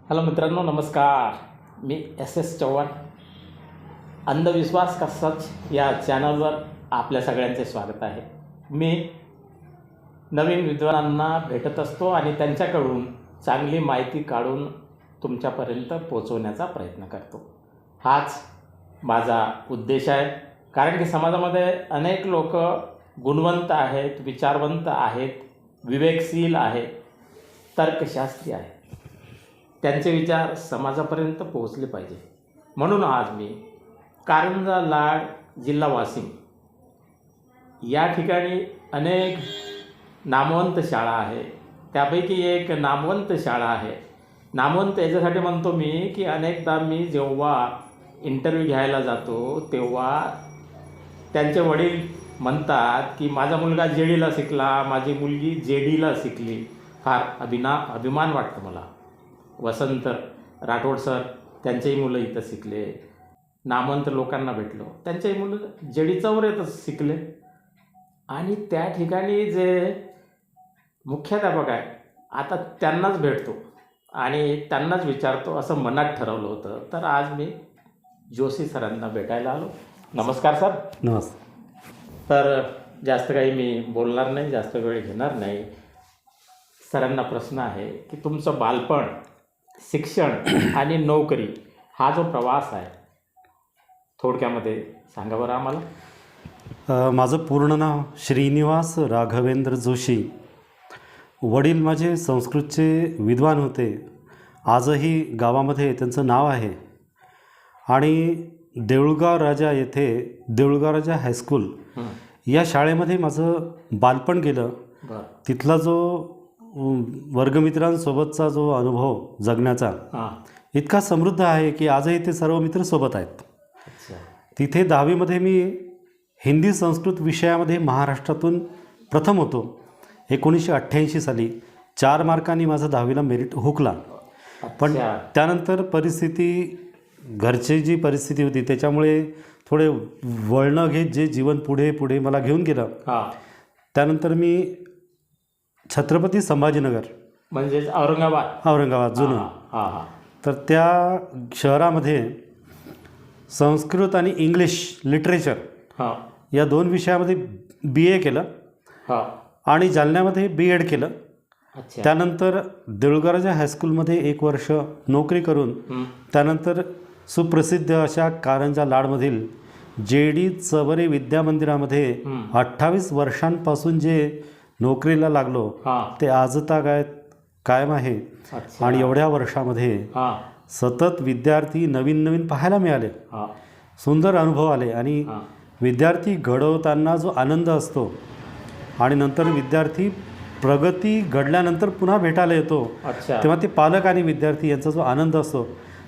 Hello मित्रांनो, नमस्कार. मी S Chavan. अंधविश्वास का सच या चॅनलवर आपल्या सगळ्यांचे स्वागत आहे. मी नवीन विद्वानांना भेटत असतो आणि त्यांच्याकडून चांगली माहिती काढून तुमच्यापर्यंत पोचवण्याचा प्रयत्न करतो. हाच माझा उद्देश आहे. कारण की समाजामध्ये अनेक लोक गुणवंत आहेत, विचारवंत आहेत, विवेकशील आहेत, तर्कशास्त्री आहेत. त्यांचे विचार समाजापर्यंत पोहोचले पाहिजे. म्हणून आज मी कारंजा लाड, जिल्हा वाशिम या ठिकाणी अनेक नामवंत शाळा आहे. त्यापैकी एक नामवंत शाळा आहे. नामवंत याच्यासाठी म्हणतो मी की अनेकदा मी जेव्हा इंटरव्ह्यू घ्यायला जातो तेव्हा त्यांचे वडील म्हणतात की माझा मुलगा JDला शिकला, माझी मुलगी JDला शिकली. फार अभिमान वाटतं मला. वसंत राठोड सर, त्यांचेही मुलं इथं शिकले. नामवंत लोकांना भेटलो, त्यांचेही मुलं JD चौऱ्यातच शिकले. आणि त्या ठिकाणी जे मुख्याध्यापक आहे, आता त्यांनाच भेटतो आणि त्यांनाच विचारतो असं मनात ठरवलं होतं. तर आज मी जोशी सरांना भेटायला आलो. नमस्कार सर. नमस्कार. तर जास्त काही मी बोलणार नाही, जास्त वेळ घेणार नाही. सरांना प्रश्न आहे की तुमचं बालपण, शिक्षण आणि नोकरी हा जो प्रवास आहे, थोडक्यामध्ये सांगा बरं आम्हाला. माझं पूर्ण नाव श्रीनिवास राघवेंद्र जोशी. वडील माझे संस्कृतचे विद्वान होते. आजही गावामध्ये त्यांचं नाव आहे. आणि देऊळगाव राजा येथे देऊळगाव राजा हायस्कूल या शाळेमध्ये माझं बालपण गेलं. तिथला जो वर्गमित्रांसोबतचा जो अनुभव जगण्याचा इतका समृद्ध आहे की आजही ते सर्व मित्र सोबत आहेत. तिथे 10वीमध्ये मी हिंदी संस्कृत विषयामध्ये महाराष्ट्रातून प्रथम होतो. 1988 साली 4 मार्कांनी माझा 10वीला मेरिट हुकला. पण त्यानंतर घरची जी परिस्थिती होती त्याच्यामुळे थोडे वळणं घेत जे जीवन पुढे मला घेऊन गेलं. त्यानंतर मी छत्रपती संभाजीनगर म्हणजे औरंगाबाद जुनं, तर त्या शहरामध्ये संस्कृत आणि इंग्लिश लिटरेचर या 2 विषयामध्ये BA केलं आणि जालन्यामध्ये BEd केलं. त्यानंतर देऊळगाव हायस्कूलमध्ये 1 वर्ष नोकरी करून त्यानंतर सुप्रसिद्ध अशा कारंजा लाडमधील JD चवरे विद्यामंदिरामध्ये 28 वर्षांपासून जे नोकरीला लागलो ते आजता कायम आहे. आणि एवढ्या वर्षामध्ये सतत विद्यार्थी नवीन पाहायला मिळाले, सुंदर अनुभव आले. आणि विद्यार्थी घडवताना जो आनंद असतो आणि नंतर विद्यार्थी प्रगती घडल्यानंतर पुन्हा भेटायला येतो, तेव्हा ते पालक आणि विद्यार्थी यांचा जो आनंद असतो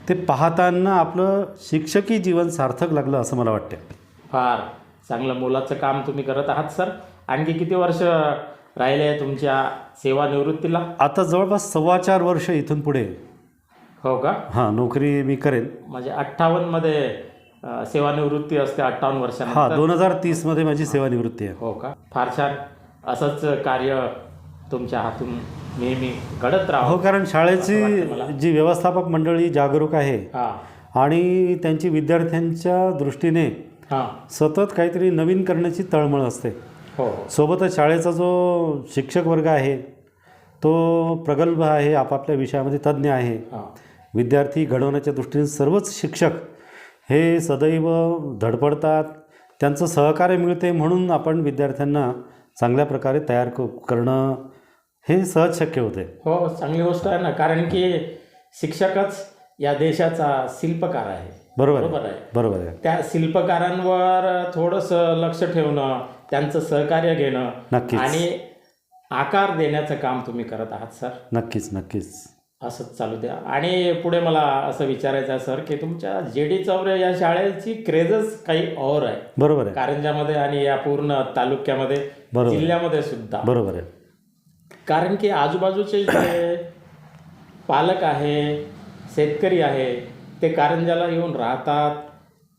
ते पाहताना आपलं शिक्षकी जीवन सार्थक लागलं असं मला वाटतं. फार चांगलं मोलाचं काम तुम्ही करत आहात सर. आणखी किती वर्ष राहिले आहे तुमच्या सेवानिवृत्तीला? आता जवळपास 4.25 वर्ष इथून पुढे. हो का? हां, नोकरी मी करेन. म्हणजे 58मध्ये सेवानिवृत्ती असते, 58 वर्षांनी. 2030मध्ये माझी सेवानिवृत्ती आहे. हो का? फार छान. असंच कार्य तुमच्या हातून नेहमी घडत राहा. हो, कारण शाळेची जी व्यवस्थापक मंडळी जागरूक आहे आणि त्यांची विद्यार्थ्यांच्या दृष्टीने सतत काहीतरी नवीन करण्याची तळमळ असते. सोबतच शाळेचा जो शिक्षक वर्ग आहे तो प्रगल्भ आहे, आपापल्या विषयामध्ये तज्ज्ञ आहे. विद्यार्थी घडवण्याच्या दृष्टीने सर्वच शिक्षक हे सदैव धडपडतात, त्यांचं सहकार्य मिळते. म्हणून आपण विद्यार्थ्यांना चांगल्या प्रकारे तयार करणं हे सहज शक्य होते. हो, चांगली गोष्ट आहे ना. कारण की शिक्षकच या देशाचा शिल्पकार आहे. बरोबर आहे. त्या शिल्पकारांवर थोडंसं लक्ष ठेवणं, त्यांचं सहकार्य घेणं आणि आकार देण्याचं काम तुम्ही करत आहात सर. नक्कीच असंच चालू द्या. आणि पुढे मला असं विचारायचं आहे सर की तुमच्या JD चौरे या शाळेची क्रेजच काही और आहे. बरोबर आहे. कारंजामध्ये आणि या पूर्ण तालुक्यामध्ये, जिल्ह्यामध्ये सुद्धा. बरोबर आहे. कारण की आजूबाजूचे जे पालक आहे, शेतकरी आहे, ते कारंजाला येऊन राहतात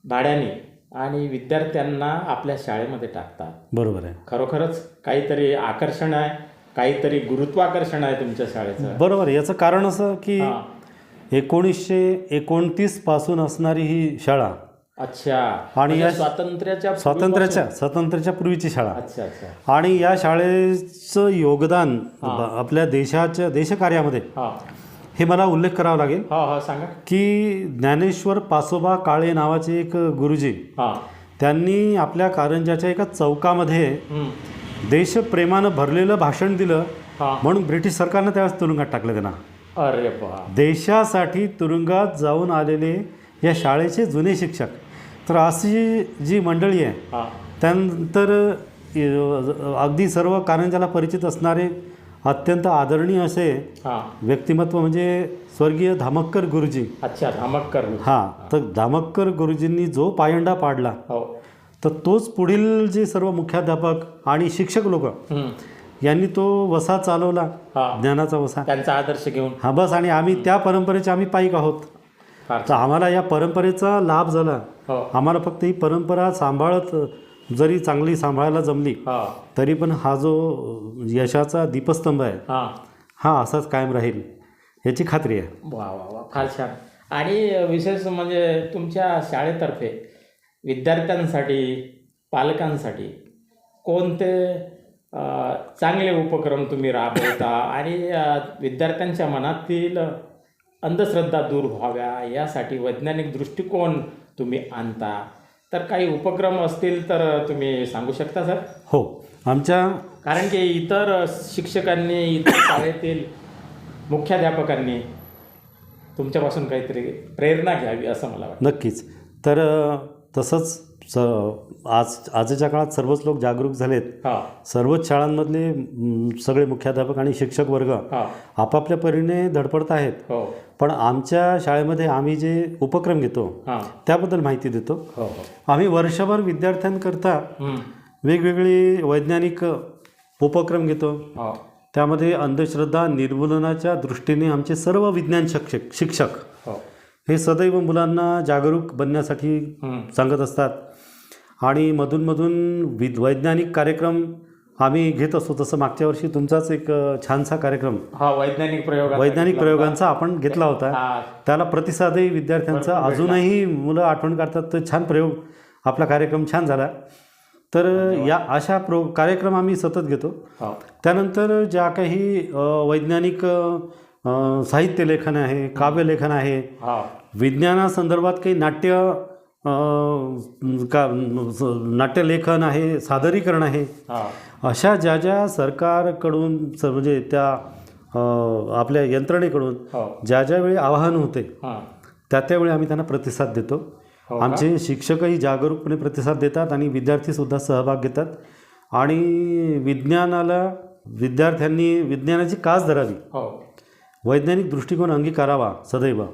भाड्याने आणि विद्यार्थ्यांना आपल्या शाळेमध्ये टाकतात. बरोबर आहे. खरोखरच काहीतरी आकर्षण आहे, काहीतरी गुरुत्वाकर्षण आहे तुमच्या शाळेचं. बरोबर. याचं कारण असं की 1929 पासून असणारी ही शाळा. अच्छा. आणि म्हणजे या स्वातंत्र्याच्या पूर्वीची शाळा. अच्छा अच्छा. आणि या शाळेचं योगदान आपल्या देशकार्यामध्ये हे मला उल्लेख करावा लागेल. सांगा. की ज्ञानेश्वर पासोबा काळे नावाचे एक गुरुजी, त्यांनी आपल्या कारंजाच्या एका चौकामध्ये देशप्रेमानं भरलेलं भाषण दिलं म्हणून ब्रिटिश सरकारनं त्यावेळेस तुरुंगात टाकलं त्यांना. अरे बा. देशासाठी तुरुंगात जाऊन आलेले या शाळेचे जुने शिक्षक. तर अशी जी मंडळी आहे त्यानंतर अगदी सर्व कारंजाला परिचित असणारे अत्यंत आदरणीय असे व्यक्तिमत्व म्हणजे स्वर्गीय धामक्कर गुरुजी. अच्छा, धामक्कर. तर धामक्कर गुरुजींनी जो पायंडा पाडला तर तोच पुढील जे सर्व मुख्याध्यापक आणि शिक्षक लोक यांनी तो वसा चालवला, ज्ञानाचा वसा, त्यांचा आदर्श घेऊन. बस. आणि आम्ही त्या परंपरेचे आम्ही पाईक आहोत. तर आम्हाला या परंपरेचा लाभ झाला. आम्हाला फक्त ही परंपरा सांभाळत जरी चांगली सांभाळायला जमली तरी पण हा जो यशाचा दीपस्तंभ आहे हा असाच कायम राहील याची खात्री आहे. वा वा वा, फार छान. आणि विशेष म्हणजे तुमच्या शाळेतर्फे विद्यार्थ्यांसाठी, पालकांसाठी कोणते चांगले उपक्रम तुम्ही राबवता आणि विद्यार्थ्यांच्या मनातील अंधश्रद्धा दूर व्हाव्या यासाठी वैज्ञानिक दृष्टिकोन तुम्ही आणता, तर काही उपक्रम असतील तर तुम्ही सांगू शकता सर? हो, आमच्या कारण की इतर शिक्षकांनी, इतर शाळेतील मुख्याध्यापकांनी तुमच्यापासून काहीतरी प्रेरणा घ्यावी असं मला वाटतं. नक्कीच. तर तसंच आजच्या काळात सर्वच लोक जागरूक झालेत. सर्वच शाळांमधले सगळे मुख्याध्यापक आणि शिक्षक वर्ग आपापल्या परीने धडपडत आहेत. पण आमच्या शाळेमध्ये आम्ही जे उपक्रम घेतो त्याबद्दल माहिती देतो. आम्ही वर्षभर विद्यार्थ्यांकरता वेगवेगळे वैज्ञानिक उपक्रम घेतो. त्यामध्ये अंधश्रद्धा निर्मूलनाच्या दृष्टीने आमचे सर्व विज्ञान शिक्षक हे सदैव मुलांना जागरूक बनण्यासाठी सांगत असतात. आणि मधून वैज्ञानिक कार्यक्रम आम्ही घेत असतो. तसं मागच्या वर्षी तुमचाच एक छानसा कार्यक्रम वैज्ञानिक प्रयोगांचा आपण घेतला होता. त्याला प्रतिसादही विद्यार्थ्यांचा अजूनही मुलं आठवण काढतात. तर छान प्रयोग, आपला कार्यक्रम छान झाला. तर या अशा कार्यक्रम आम्ही सतत घेतो. त्यानंतर ज्या काही वैज्ञानिक साहित्य लेखन आहे, काव्यलेखन आहे, विज्ञानासंदर्भात काही नाट्यलेखन आहे, सादरीकरण आहे, अशा ज्या सरकारकडून म्हणजे त्या आपल्या यंत्रणेकडून ज्या वेळी आवाहन होते त्यावेळी आम्ही त्यांना प्रतिसाद देतो. आमचे शिक्षकही जागरूकपणे प्रतिसाद देतात आणि विद्यार्थीसुद्धा सहभाग घेतात. आणि विद्यार्थ्यांनी विज्ञानाची कास धरावी, वैज्ञानिक दृष्टिकोन अंगीकारावा सदैव,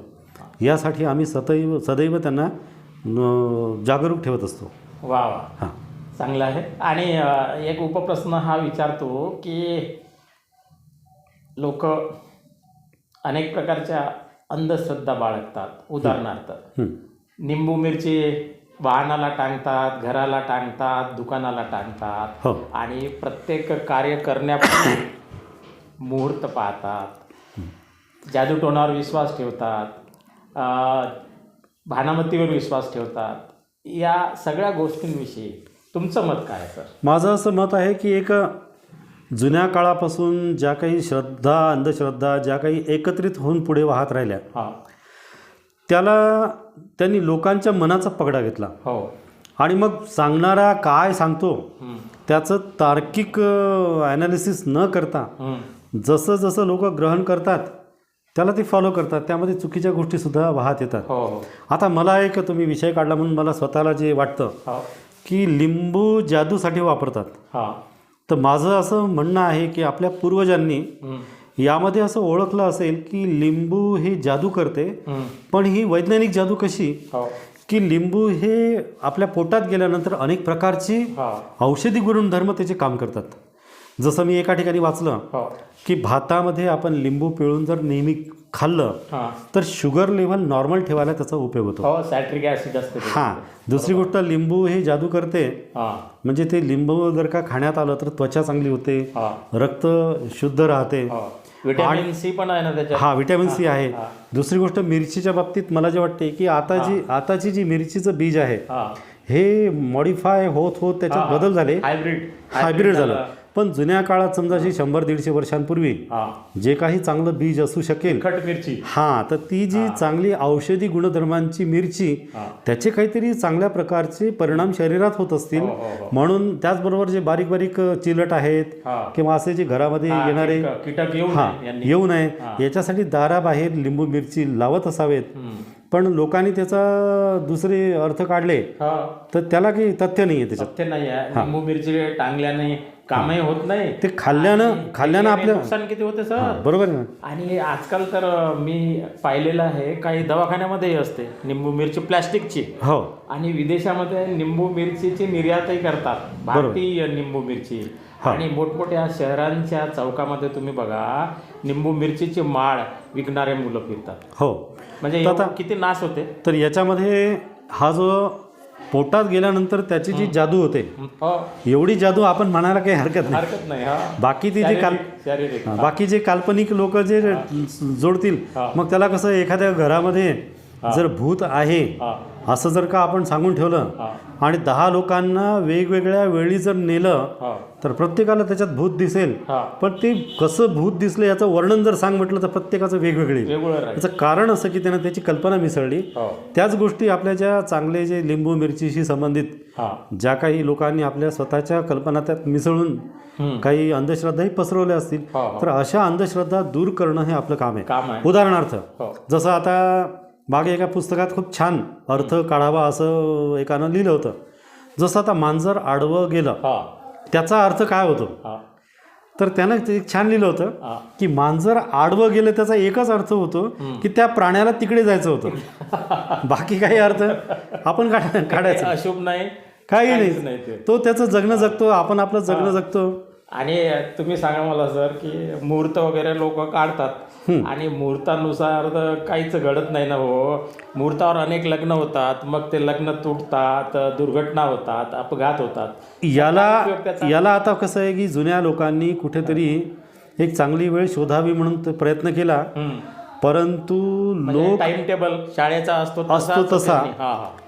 यासाठी आम्ही सदैव त्यांना जागरूक ठेवत असतो. वा वा, चांगलं आहे. आणि एक उपप्रश्न हा विचारतो की लोक अनेक प्रकारच्या अंधश्रद्धा बाळगतात. उदाहरणार्थ निंबू मिरची वाहनाला टांगतात, घराला टांगतात, दुकानाला टांगतात आणि प्रत्येक कार्य करण्यापूर्वी मुहूर्त पाहतात, जादूटोणावर विश्वास ठेवतात, भानामतीवर विश्वास ठेवतात. या सगळ्या गोष्टींविषयी तुमचं मत काय सर? माझं असं मत आहे की एक जुन्या काळापासून ज्या काही श्रद्धा, अंधश्रद्धा ज्या काही एकत्रित होऊन पुढे वाहत राहिल्या त्याला त्यांनी लोकांच्या मनाचा पगडा घेतला. आणि मग सांगणारा काय सांगतो त्याचं तार्किक ॲनालिसिस न करता जसं जसं लोक ग्रहण करतात त्याला ते फॉलो करतात. त्यामध्ये चुकीच्या गोष्टीसुद्धा वाहत येतात. आता मला एक तुम्ही विषय काढला म्हणून मला स्वतःला जे वाटतं की लिंबू जादूसाठी वापरतात. तर माझं असं म्हणणं आहे की आपल्या पूर्वजांनी यामध्ये असं ओळखलं असेल की लिंबू हे जादू करते. पण ही वैज्ञानिक जादू कशी की लिंबू हे आपल्या पोटात गेल्यानंतर अनेक प्रकारची औषधी गुणधर्म त्याचे काम करतात. जसं मी एका ठिकाणी वाचलं की भातामध्ये आपण लिंबू पिळून जर नेहमी खाल्लं तर शुगर लेव्हल नॉर्मल ठेवायला त्याचा उपयोग होतो. सायट्रिक ॲसिड असते. दुसरी गोष्ट लिंबू हे जादू करते. म्हणजे ते लिंबू जर का खाण्यात आलं तर त्वचा चांगली होते, रक्त शुद्ध राहते. विटॅमिन सी पण आहे ना त्याच्यात. हा, विटॅमिन सी आहे. दुसरी गोष्ट मिरचीच्या बाबतीत मला जे वाटते की आताची जी मिरचीचं बीज आहे हे मॉडिफाय होत होत त्याच्यात बदल झाले, हायब्रिड झालं. पण जुन्या काळात समजा 100-150 वर्षांपूर्वी जे काही चांगलं बीज असू शकेल मिरची, तर ती जी चांगली औषधी गुणधर्मांची मिरची, त्याचे काहीतरी चांगल्या प्रकारचे परिणाम शरीरात होत असतील. म्हणून त्याचबरोबर जे बारीक बारीक चिलट आहेत किंवा असे जे घरामध्ये येणारे कीटक येऊ नये याच्यासाठी दाराबाहेर लिंबू मिरची लावत असावेत. पण लोकांनी त्याचा दुसरे अर्थ काढले तर त्याला काही तथ्य नाही आहे त्याच्यात. तथ्य नाही आहे. लिंबू मिरची टांगल्याने कामही होत नाही, ते खाल्ल्यानं आपलं नुकसान किती होते सर. बरोबर ना. आणि आजकाल तर मी पाहिलेलं आहे काही दवाखान्यामध्येही असते निंबू मिरची प्लॅस्टिकची. हो. आणि विदेशामध्ये निंबू मिरचीची निर्यातही करतात, भारतीय निंबू मिरची. आणि मोठमोठ्या शहरांच्या चौकामध्ये तुम्ही बघा निंबू मिरचीची माळ विकणारे मुलं फिरतात. हो. म्हणजे किती नाश होते. तर याच्यामध्ये हा जो पोटात गेल्यानंतर त्याची जी जादू होते, एवढी जादू आपण म्हणायला काही हरकत नाही. बाकी जे काल्पनिक लोक जे जोडतील, मग त्याला कसं एखाद्या घरामध्ये जर भूत आहे असं जर का आपण सांगून ठेवलं आणि 10 लोकांना वेगवेगळ्या वेळी जर नेलं तर प्रत्येकाला त्याच्यात भूत दिसेल. पण ते कसं भूत दिसलं याचं वर्णन जर सांग म्हटलं तर प्रत्येकाचं वेगवेगळे. याचं कारण असं की त्यानं त्याची कल्पना मिसळली. त्याच गोष्टी आपल्या ज्या चांगले जे लिंबू मिरचीशी संबंधित ज्या काही लोकांनी आपल्या स्वतःच्या कल्पना त्यात मिसळून काही अंधश्रद्धाही पसरवल्या असतील, तर अशा अंधश्रद्धा दूर करणं हे आपलं काम आहे. उदाहरणार्थ जसं आता मागे एका पुस्तकात खूप छान अर्थ काढावा असं एकानं लिहिलं होतं. जसं आता मांजर आडवं गेलं त्याचा अर्थ काय होतो, तर त्यानं ते छान लिहिलं होतं की मांजर आडवं गेलं त्याचा एकच अर्थ होतो की त्या प्राण्याला तिकडे जायचं होतं. बाकी काही अर्थ आपण काढायचं अशुभ नाही, काही नाही. तो त्याचं जगणं जगतो, आपण आपलं जगणं जगतो. आणि तुम्ही सांगा मला सर की मुहूर्त वगैरे लोक काढतात आणि मुहूर्तानुसार काहीच घडत नाही ना हो. मुहूर्तावर अनेक लग्न होतात, मग ते लग्न तुटतात, दुर्घटना होतात, अपघात होतात. याला आता कसं आहे की जुन्या लोकांनी कुठेतरी एक चांगली वेळ शोधावी म्हणून प्रयत्न केला, परंतु लोक टाइम टेबल शाळेचा असतो तसा,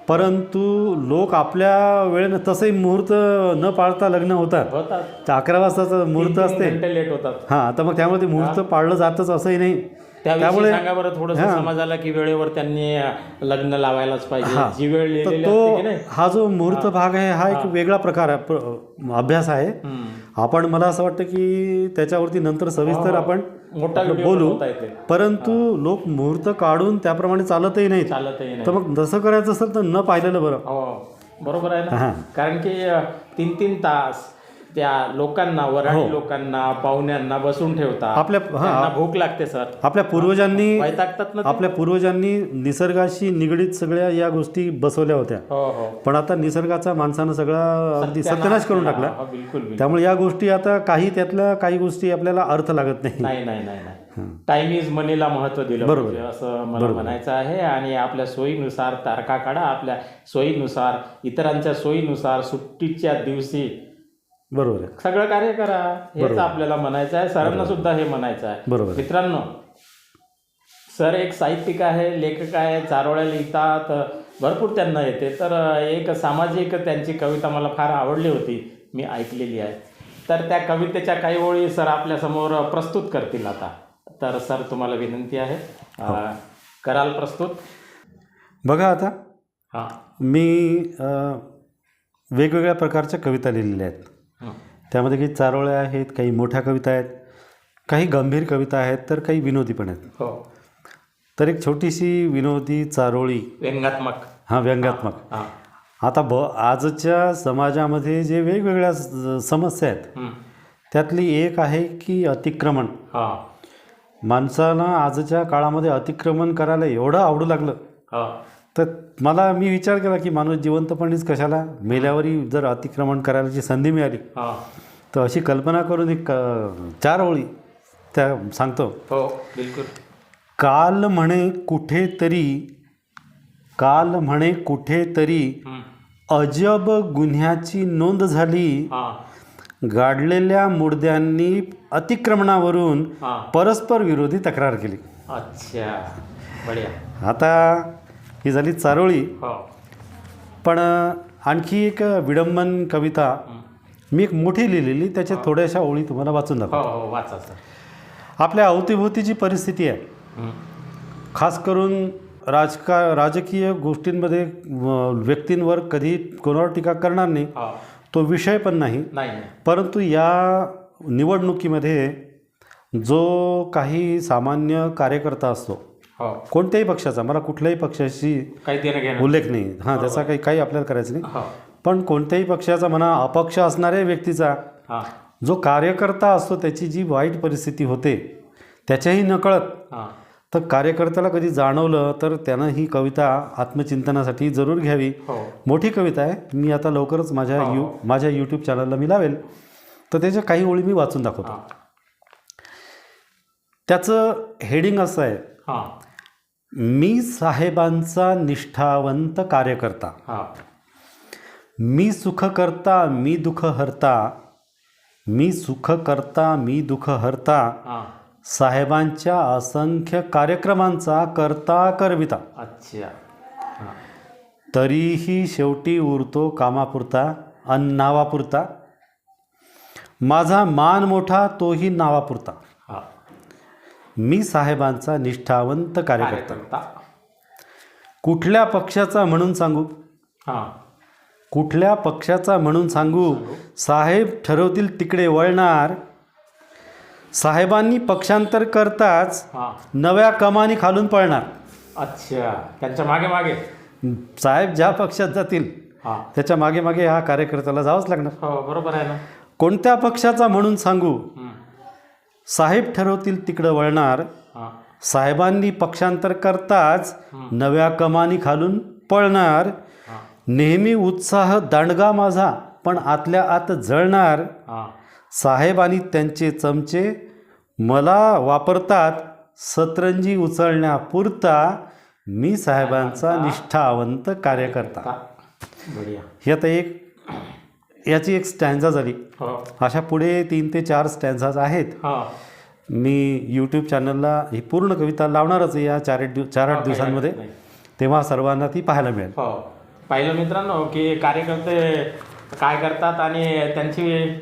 परंतु लोक आपल्या वेळेनं तसंही मुहूर्त न पाळता लग्न होतात. 11 वाजताचं मुहूर्त असते, लेट होतात. तर मग त्यामुळे ते मुहूर्त पाळलं जातच असंही नाही. त्यामुळे सांगा बरं थोडंसं समाजाला की वेळेवर त्यांनी लग्न लावायलाच पाहिजे, जी वेळ लिहिलेली असते की नाही. हा जो मुहूर्त भाग आहे हा एक वेगळा प्रकार अभ्यास आहे. आपण मला असं वाटतं की त्याच्यावरती नंतर सविस्तर आपण बोलू. परंतु लोक मुहूर्त काढून त्याप्रमाणे चालतही नाही. तर मग जसं करायचं असेल तर न पाहिलेलं बरं. बरोबर आहे ना. कारण की 3-3 तास त्या लोकांना, वऱ्हाडी लोकांना, पाहुण्यांना बसून ठेवतात. आपल्या भूक लागते सर. आपल्या पूर्वजांनी निसर्गाशी निगडीत सगळ्या या गोष्टी बसवल्या होत्या. पण आता निसर्गाचा माणसानं सगळा अगदी सत्यानाश करून टाकला. त्यामुळे या गोष्टी आता त्यातल्या काही गोष्टी आपल्याला अर्थ लागत नाही. टाइम इज मनीला महत्व दिलं बरोबर असं मला म्हणायचं आहे. आणि आपल्या सोयीनुसार तारखा काढा, आपल्या सोयीनुसार, इतरांच्या सोयीनुसार, सुट्टीच्या दिवशी बरोबर आहे सगळं कार्य करा. हेच आपल्याला म्हणायचं आहे. सरांना सुद्धा हे म्हणायचं आहे. मित्रांनो, सर एक साहित्यिक आहे, लेखक आहे, चारोळ्या लिहितात, भरपूर त्यांना येते. तर एक सामाजिक त्यांची कविता मला फार आवडली होती, मी ऐकलेली आहे. तर त्या कवितेच्या काही ओळी सर आपल्यासमोर प्रस्तुत करतील आता. तर सर तुम्हाला विनंती आहे, कराल प्रस्तुत. बघा आता मी वेगवेगळ्या प्रकारच्या कविता लिहिलेल्या आहेत. त्यामध्ये काही चारोळ्या आहेत, काही मोठ्या कविता आहेत, काही गंभीर कविता आहेत, तर काही विनोदी पण आहेत. तर एक छोटीशी विनोदी चारोळी, व्यंगात्मक. आता आजच्या समाजामध्ये जे वेगवेगळ्या समस्या आहेत त्यातली एक आहे की अतिक्रमण. माणसाला आजच्या काळामध्ये अतिक्रमण करायला एवढं आवडू लागलं तर मी विचार केला की माणूस जिवंतपणीच कशाला, मेल्यावरही जर अतिक्रमण करायची संधी मिळाली तर अशी कल्पना करून एक 4 ओळी त्या सांगतो. बिलकुल. काल म्हणे कुठेतरी अजब गुन्ह्याची नोंद झाली, गाडलेल्या मुडद्यांनी अतिक्रमणावरून हां. परस्पर विरोधी तक्रार केली. अच्छा, बढिया. आता ही झाली चारोळी. हो. पण आणखी एक विडंबन कविता मी एक मोठी लिहिलेली, त्याच्या थोड्याशा ओळी तुम्हाला वाचून हो दाखवतो. हो, वाचा सर. आपल्या अवतीभोवतीची परिस्थिती आहे, हं. खास करून राजकीय गोष्टींमध्ये व्यक्तींवर कधी कोणावर टीका करणार नाही, हो. तो विषय पण नाही. नाही नाही. परंतु या निवडणुकीमध्ये जो काही सामान्य कार्यकर्ता असतो, हो. कोणत्याही पक्षाचा, मला कुठल्याही पक्षाशी काही देणं घेणं. उल्लेख नाही, हां, त्याचा काही आपल्याला करायचं नाही, हो. पण कोणत्याही पक्षाचा म्हणा, अपक्ष असणाऱ्या व्यक्तीचा हां. जो कार्यकर्ता असतो त्याची जी वाईट परिस्थिती होते त्याच्याही नकळत, हां. तर कार्यकर्त्याला कधी जाणवलं तर त्यानं ही कविता आत्मचिंतनासाठी जरूर घ्यावी. हो. मोठी कविता आहे, मी आता लवकरच माझ्या यूट्यूब चॅनलला मी लावेल, तर त्याच्या काही ओळी मी वाचून दाखवतो. हां. त्याचं हेडिंग असं आहे, हां. मी साहेबांचा निष्ठावंत कार्यकर्ता, हां. मी सुख करता मी दुःख हरता, मी सुख करता मी दुःख हरता, हां. साहेबांच्या असंख्य कार्यक्रमांचा करता करविता, अच्छा. हां. तरीही शेवटी उरतो कामापुरता अन नावापुरता, माझा मान मोठा तोही नावापुरता, हां. मी साहेबांचा निष्ठावंत कार्यकर्ता. कार्यकर्ता. कुठल्या पक्षाचा म्हणून सांगू, हां. कुठल्या पक्षाचा म्हणून सांगू, साहेब ठरवतील तिकडे वळणार, साहेबांनी पक्षांतर करताच हां. नव्या कमानी खालून पळणार. अच्छा, त्यांच्या मागे मागे. साहेब ज्या पक्षात जातील हां. त्याच्या मागे मागे हा कार्यकर्त्याला जावंच लागणार. हो, बरोबर आहे ना. कोणत्या पक्षाचा म्हणून सांगू, हं. साहेब ठरवतील तिकडं वळणार, हां. साहेबांनी पक्षांतर करताच नव्या कमानी खालून पळणार, हां. नेहमी उत्साह दांडगा माझा पण आतल्या आत जळणार, हां. साहेब आणि त्यांचे चमचे मला वापरतात सतरंजी उचलण्यापुरता, मी साहेबांचा निष्ठावंत कार्यकर्ता. बढिया. ही आता याची एक स्टॅन्झा झाली. हो. अशा पुढे 3 ते 4 स्टॅन्झाज आहेत. हां. मी यूट्यूब चॅनलला ही पूर्ण कविता लावणारच आहे या 4-8 दिवसांमध्ये, तेव्हा सर्वांना ती पाहायला मिळेल. हो. पाहिलं मित्रांनो की कार्यकर्ते काय करतात आणि त्यांची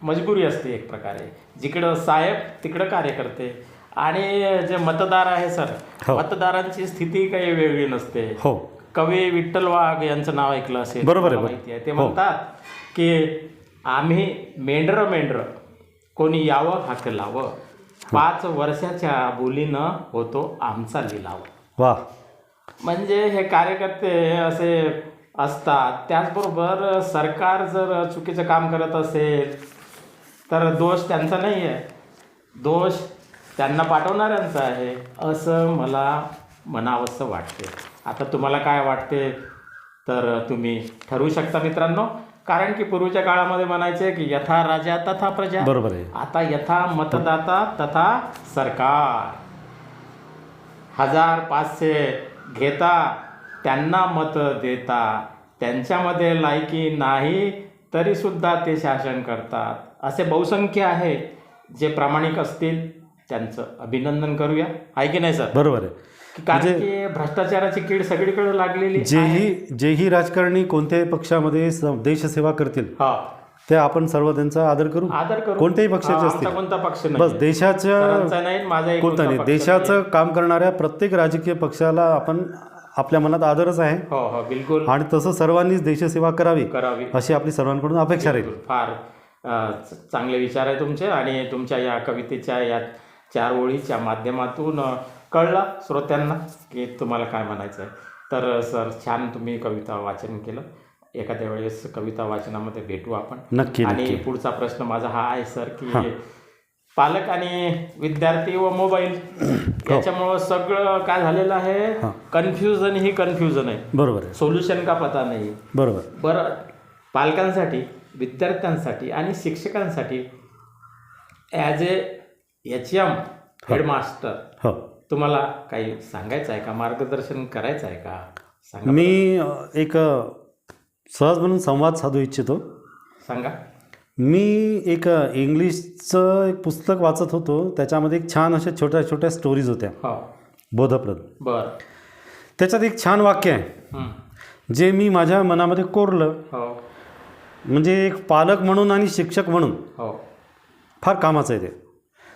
मजबुरी असते एक प्रकारे, जिकडं साहेब तिकडं कार्यकर्ते. आणि जे मतदार आहे सर, हो. मतदारांची स्थिती काही वेगळी नसते. हो, कवी विठ्ठल वाघ यांचं नाव ऐकलं असेल, बरोबर आहे, मला माहिती आहे. ते हो. म्हणतात की आम्ही मेंढर कोणी यावं हाक लावं, 5 वर्षाच्या बोलीनं होतो आमचा लिलाव. वा. म्हणजे हे कार्यकर्ते असे असतात. त्याचबरोबर सरकार जर चुकीचं काम करत असेल तर दोष त्यांचा नाही आहे, दोष त्यांना पाठवणाऱ्यांचा आहे, असं मला म्हणावंसं वाटते. आता तुम्हाला काय वाटते तर तुम्ही ठरवू शकता मित्रांनो. कारण की पूर्वीच्या काळामध्ये म्हणायचे की यथा राजा तथा प्रजा. बरोबर आहे. आता यथा मतदाता तथा सरकार. 1500 घेता त्यांना मत देता, त्यांच्यामध्ये लायकी नाही तरी सुद्धा ते शासन करतात. असे बहुसंख्य आहे जे प्रामाणिक असतील त्यांचं अभिनंदन करूया, आहे की नाही सर? बरोबर आहे. कारण की भ्रष्टाचाराची कीड सगळीकडे लागलेली. जेही राजकारणी कोणत्याही पक्षामध्ये देशसेवा करतील, ते आपण सर्व त्यांचा आदर करू. कोणत्याही पक्षाचे असतील, कोणता पक्ष बस देशाचं कोणता नाही, देशाचं काम करणाऱ्या प्रत्येक राजकीय पक्षाला आपण आपल्या मनात आदरच आहे. हो हो, बिलकुल. आणि तसं सर्वांनीच देशसेवा करावी अशी आपली सर्वांकडून अपेक्षा राहील. फार चांगले विचार आहे तुमचे. आणि तुमच्या या कवितेच्या या 4 ओळीच्या माध्यमातून कळलं श्रोत्यांना की तुम्हाला काय म्हणायचं आहे. तर सर, छान तुम्ही कविता वाचन केलं. एखाद्या वेळेस कविता वाचनामध्ये भेटू आपण. नक्की. आणि पुढचा प्रश्न माझा हा आहे सर की पालक आणि विद्यार्थी व मोबाईल याच्यामुळं सगळं काय झालेलं आहे, कन्फ्युजन ही कन्फ्युजन आहे. बरोबर आहे. सोल्युशन का पता नाही. बरोबर. बरं, पालकांसाठी, विद्यार्थ्यांसाठी आणि शिक्षकांसाठी ॲज HM हेडमास्टर तुम्हाला काही सांगायचं आहे का, मार्गदर्शन करायचं आहे का, सांगा. मी एक सहज म्हणून संवाद साधू इच्छितो. सांगा. मी एक इंग्लिशचं एक पुस्तक वाचत होतो. त्याच्यामध्ये एक छान अशा छोट्या छोट्या स्टोरीज होत्या हो बोधप्रद. बर. त्याच्यात एक छान वाक्य आहे हं. जे मी माझ्या मनामध्ये कोरलं. हो म्हणजे एक पालक म्हणून आणि शिक्षक म्हणून हो फार कामाचं आहे ते.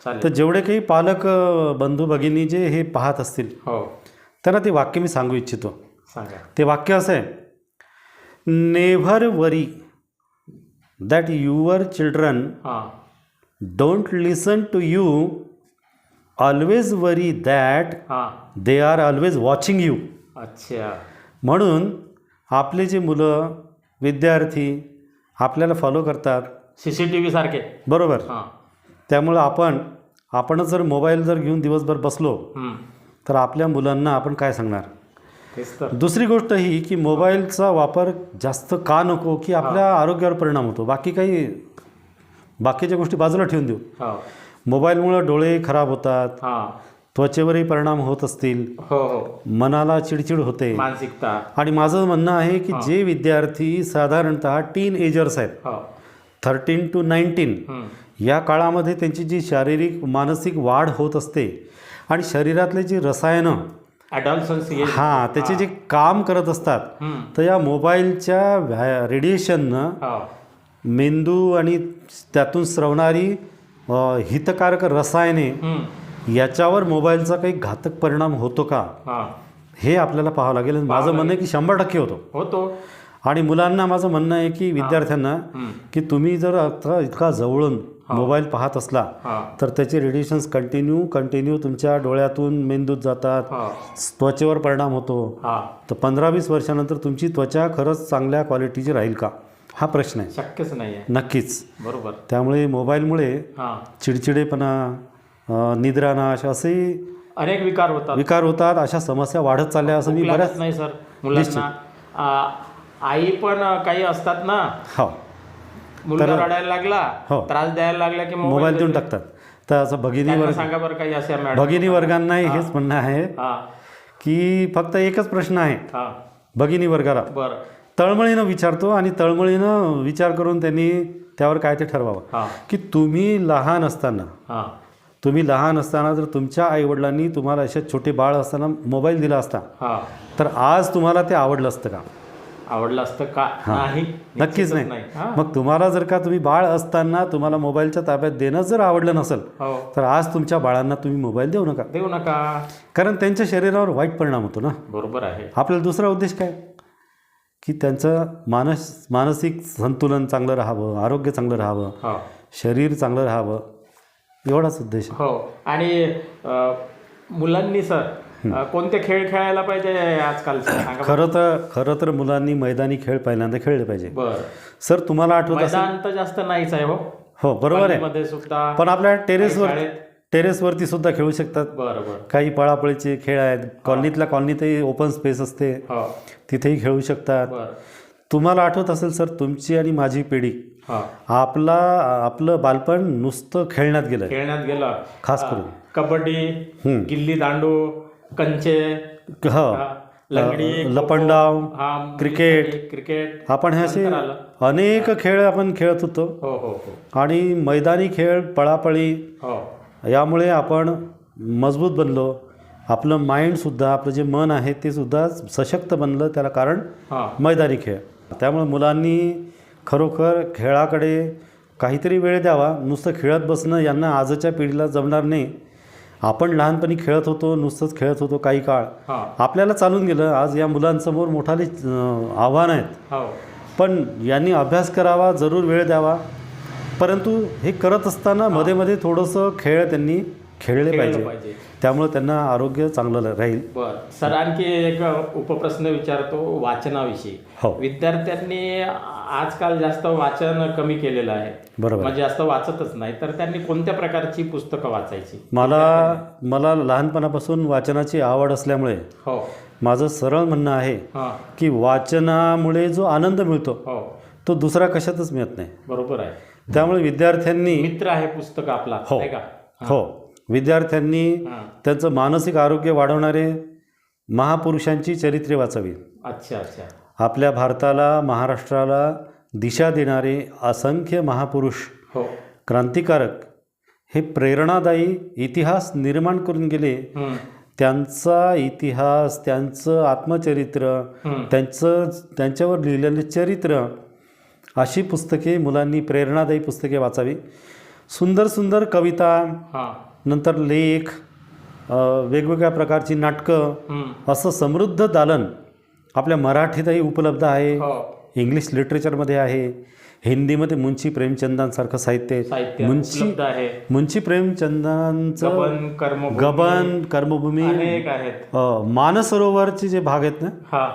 चालेल. तर जेवढे काही पालक बंधू भगिनी जे हे पाहत असतील हो त्यांना ते वाक्य मी सांगू इच्छितो. सांगा. ते वाक्य असं आहे, never worry that your children हां don't listen to you, always worry that हां. They are always watching you. अच्छा. म्हणून आपले जे मुलं विद्यार्थी आपल्याला फॉलो करतात, CCTV सारखे. बरोबर. हां. त्यामुळं आपणच जर मोबाईल जर घेऊन दिवसभर बसलो हं. तर आपल्या मुलांना आपण काय सांगणार. तेच तर. दुसरी गोष्ट ही की मोबाईलचा वापर जास्त का नको की आपल्या आरोग्यावर परिणाम होतो. बाकीच्या गोष्टी बाजूला ठेवून देऊ. हो मोबाईलमुळं डोळे खराब होतात, हां. त्वचेवरही परिणाम होत असतील, हो हो. मनाला चिडचिड होते. मानसिकता. आणि माझं म्हणणं आहे की जे विद्यार्थी साधारणतः टीन एजर्स आहेत, हो. 13 to 19, हं. या काळामध्ये त्यांची जी शारीरिक मानसिक वाढ होत असते आणि शरीरातले जी रसायनं ॲडॉल्सन्स. त्याचे जे काम करत असतात, हं. तर या मोबाईलच्या रेडिएशननं हो मेंदू आणि त्यातून स्रवणारी हितकारक रसायने हं. याच्यावर मोबाईलचा काही घातक परिणाम होतो का, हां. हे आपल्याला पाहावं लागेल. आणि माझं म्हणणं आहे की 100% होतो. आणि मुलांना माझं म्हणणं आहे की विद्यार्थ्यांना हं. की तुम्ही जर आता इतका जवळून मोबाईल पाहत असला हां. तर त्याचे रेडिएशन्स कंटिन्यू तुमच्या डोळ्यातून मेंदूत जातात, हां. त्वचेवर परिणाम होतो. हां. तर 15-20 वर्षानंतर तुमची त्वचा खरंच चांगल्या क्वालिटीची राहील का, हा प्रश्न आहे. शक्यच नाही आहे. नक्कीच. बरोबर. त्यामुळे मोबाईलमुळे हां. चिडचिडेपणा, निद्रानाश असे अनेक विकार होतात. विकार होतात. अशा समस्या वाढत चालल्या असं मी लागत बऱ्याच नाही सर मुलांना. आई पण काही असतात ना, हो मुलगा रडायला लागला, हो. त्रास द्यायला लागला की मोबाईल देऊन टाकतात. तर असं त्यांना सांगा बरं काही असे मॅडम. भगिनी वर्गांनाही हेच म्हणणं आहे हां की फक्त एकच प्रश्न आहे हां. भगिनी वर्गाला, बरं. तळमळीनं विचारतो आणि तळमळीनं विचार करून त्यांनी त्यावर काय ते ठरवावं हां की तुम्ही लहान असताना जर तुमच्या आईवडिलांनी तुम्हाला अशा छोटे बाळ असताना मोबाईल दिला असता हां तर आज तुम्हाला ते आवडलं असतं का. आवडलं असतं का. नाही, नक्कीच नाही. हां. मग तुम्हाला जर का तुम्ही बाळ असताना तुम्हाला मोबाईलच्या ताब्यात देणं जर आवडलं नसेल हो. तर आज तुमच्या बाळांना तुम्ही मोबाईल देऊ नका. कारण त्यांच्या शरीरावर वाईट परिणाम होतो ना. बरोबर आहे. आपल्याला दुसरा उद्देश काय की त्यांचं मानसिक संतुलन चांगलं राहावं, आरोग्य चांगलं राहावं, हो. शरीर चांगलं राहावं, एवढाच उद्देश. हो. आणि मुलांनी सर कोणते खेळ खेळायला पाहिजे आजकाल सांगा. खरं तर मुलांनी मैदानी खेळ पहिल्यांदा खेळले पाहिजे. बरं. सर तुम्हाला आठवत असेल, मैदान तर जास्त नाहीच आहे. हो बरोबर आहे, मध्ये सुद्धा पण आपल्या टेरेसवरती सुद्धा खेळू शकतात. बरोबर. काही पळापळीचे खेळ आहेत. कॉलनीतही ओपन स्पेस असते, हो. तिथेही खेळू शकतात. बरं. तुम्हाला आठवत असेल सर, तुमची आणि माझी पिढी, हां. आपलं बालपण नुसतं खेळण्यात गेलं. खास करून कबड्डी, गिल्ली दांडू, कंचे, लंगडी, लपंडाव, क्रिकेट, आपण हे असे अनेक खेळ आपण खेळत होतो. हो हो हो. आणि मैदानी खेळ, पळापळी, यामुळे आपण मजबूत बनलो. आपलं माइंडसुद्धा, आपलं जे मन आहे ते सुद्धा सशक्त बनलं. त्याला कारण मैदानी खेळ. त्यामुळे मुलांनी खरोखर खेळाकडे काहीतरी वेळ द्यावा. नुसतं खेळत बसणं यांना आजच्या पिढीला जमणार नाही. आपण लहानपणी खेळत होतो, नुसतंच खेळत होतो काही काळ, आपल्याला चालून गेलं. आज या मुलांसमोर मोठाले आव्हान आहेत. पण यांनी अभ्यास करावा, जरूर वेळ द्यावा. परंतु हे करत असताना मध्ये मध्ये थोडंसं खेळ त्यांनी खेळले पाहिजे. त्यामुळे त्यांना आरोग्य चांगलं राहील. बरं सर, आणखी एक उपप्रश्न विचारतो वाचनाविषयी. हो. विद्यार्थ्यांनी आजकाल जास्त वाचन कमी केलेलं आहे. बरोबर. म्हणजे जास्त वाचतच नाही. तर त्यांनी कोणत्या प्रकारची पुस्तकं वाचायची. मला लहानपणापासून वाचनाची आवड असल्यामुळे हो माझं सरळ म्हणणं आहे की वाचनामुळे जो आनंद मिळतो तो दुसरा कशातच मिळत नाही. बरोबर आहे. त्यामुळे विद्यार्थ्यांनी, मित्र आहे पुस्तक आपला, हो, विद्यार्थ्यांनी त्यांचं मानसिक आरोग्य वाढवणारे महापुरुषांची चरित्रे वाचावी. अच्छा अच्छा. आपल्या भारताला, महाराष्ट्राला दिशा देणारे असंख्य महापुरुष, हो, क्रांतिकारक हे प्रेरणादायी इतिहास निर्माण करून गेले. त्यांचा इतिहास, त्यांचं आत्मचरित्र, त्यांच्यावर लिहिलेले चरित्र, अशी पुस्तके मुलांनी, प्रेरणादायी पुस्तके वाचावी. सुंदर सुंदर कविता, नंतर लेख, वेगवेगळ्या प्रकारची नाटकं, असं समृद्ध दालन आपल्या मराठीतही उपलब्ध आहे, इंग्लिश लिटरेचरमध्ये आहे, हिंदीमध्ये मुंशी प्रेमचंदांसारखं साहित्य, मुंशी प्रेमचंदांचं गबन, कर्मभूमी, मानसरोवरचे जे भाग आहेत ना,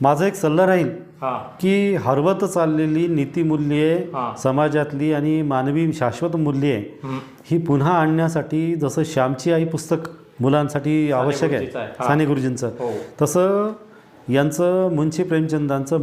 माझा एक सल्ला राहील की हरवत चाललेली नीतिमूल्ये, समाजातली आणि मानवी शाश्वत मूल्ये ही पुन्हा आणण्यासाठी, जसं श्यामची आई पुस्तक मुलांसाठी आवश्यक आहे, साने गुरुजींचं, तसं यांचं मुंशी प्रेमचंदांचं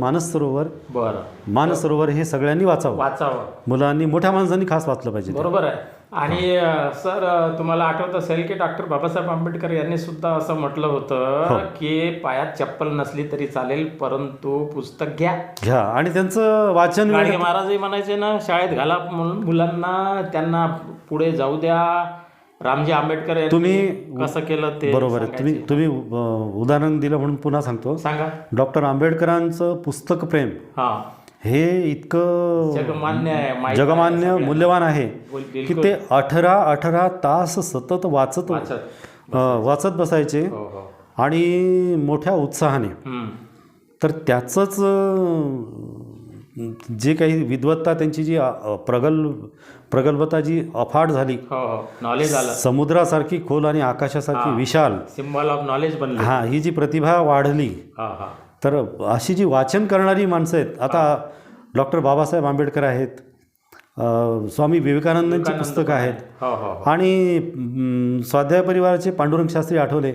मानसरोवर हे सगळ्यांनी वाचावं. मुलांनी, मोठ्या माणसांनी खास वाचलं पाहिजे. बरोबर आहे. आणि सर, तुम्हाला आठवत असेल की डॉक्टर बाबासाहेब आंबेडकर यांनी सुद्धा असं म्हटलं होतं की पायात चप्पल नसली तरी चालेल, परंतु पुस्तक घ्या. आणि त्यांचं वाचन, महाराजही म्हणायचे ना, शाळेत घाला म्हणून मुलांना, त्यांना पुढे जाऊ द्या. रामजी आंबेडकर तुम्ही कसं केलं ते बरोबर आहे. तुम्ही उदाहरण दिलं म्हणून पुन्हा सांगतो. सांगा. डॉक्टर आंबेडकरांचं पुस्तक प्रेम हे इतकं जगमान्य, मूल्यवान आहे की ते 18 तास सतत वाचत बसायचे आणि मोठ्या उत्साहाने. तर त्याचंच जे काही विद्वत्ता, त्यांची जी प्रगल्भता जी अफाट झाली, नॉलेज आलं, समुद्रासारखी खोल आणि आकाशासारखी विशाल, सिम्बॉल ऑफ नॉलेज बनली, ही जी प्रतिभा वाढली, तर अशी जी वाचन करणारी माणसं आहेत. आता डॉक्टर बाबासाहेब आंबेडकर आहेत, स्वामी विवेकानंदांची पुस्तकं आहेत, आणि स्वाध्याय परिवाराचे पांडुरंग शास्त्री आठवले,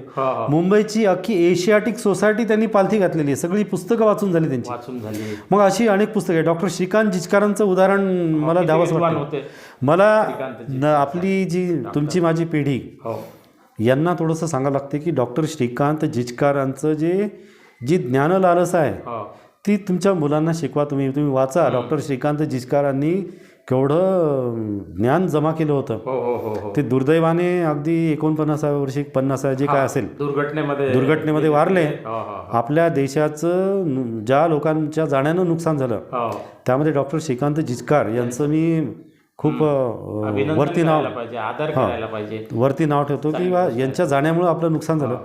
मुंबईची अख्खी एशियाटिक सोसायटी त्यांनी पालथी घातलेली आहे, सगळी पुस्तकं वाचून झाली त्यांची. मग अशी अनेक पुस्तके. डॉक्टर श्रीकांत जिचकारांचं उदाहरण मला द्यावंच वाटतं. मला आपली जी तुमची माझी पिढी यांना थोडंसं सांगावं लागते की डॉक्टर श्रीकांत जिचकारांचं जी ज्ञानलालसा आहे ती तुमच्या मुलांना शिकवा. तुम्ही वाचा. डॉक्टर श्रीकांत जिचकारांनी केवढं ज्ञान जमा केलं होतं. ते दुर्दैवाने अगदी 49व्या वर्षी 50 जे काय असेल दुर्घटनेमध्ये वारले. आपल्या देशाचं ज्या लोकांच्या जाण्यानं नुकसान झालं त्यामध्ये डॉक्टर श्रीकांत जिचकार यांचं मी खूप वरती नाव ठेवतो की यांच्या जाण्यामुळं आपलं नुकसान झालं.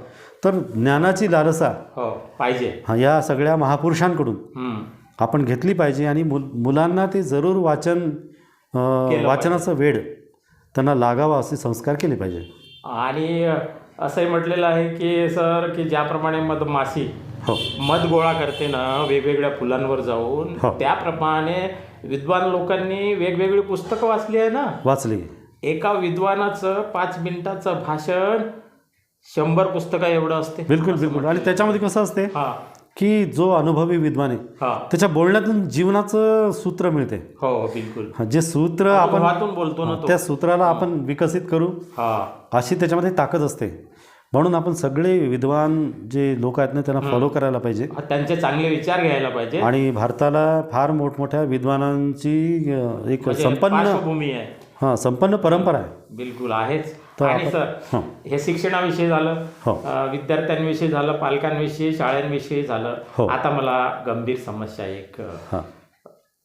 तर ज्ञानाची लालसा पाहिजे या सगळ्या महापुरुषांकडून आपण घेतली पाहिजे आणि मुलांना ते जरूर वाचनाचं वेड त्यांना लागावा असे संस्कार केले पाहिजे. आणि असंही म्हटलेलं आहे की सर, की ज्याप्रमाणे मधमाशी मध गोळा करते ना वेगवेगळ्या फुलांवर जाऊन, त्याप्रमाणे विद्वान लोकांनी वेगवेगळी पुस्तकं वाचली आहे ना. वाचली. एका विद्वानाचं 5 मिनिटाचं भाषण 100 पुस्तकं एवढं असते. बिलकुल. आणि त्याच्यामध्ये कसं असते की जो अनुभवी विद्वान आहे त्याच्या बोलण्यातून जीवनाचं सूत्र मिळते. हो, बिलकुल. जे सूत्र आपण बोलतो ना, त्या सूत्राला आपण विकसित करू अशी त्याच्यामध्ये ताकद असते. म्हणून आपण सगळे विद्वान जे लोक आहेत ना त्यांना फॉलो करायला पाहिजे, त्यांचे चांगले विचार घ्यायला पाहिजे. आणि भारताला फार मोठमोठ्या विद्वानांची एक संपन्न परंपरा आहे. बिलकुल आहेच. आणि सर, हे शिक्षणाविषयी झालं, विद्यार्थ्यांविषयी झालं, पालकांविषयी, शाळांविषयी झालं. आता मला गंभीर समस्या एक,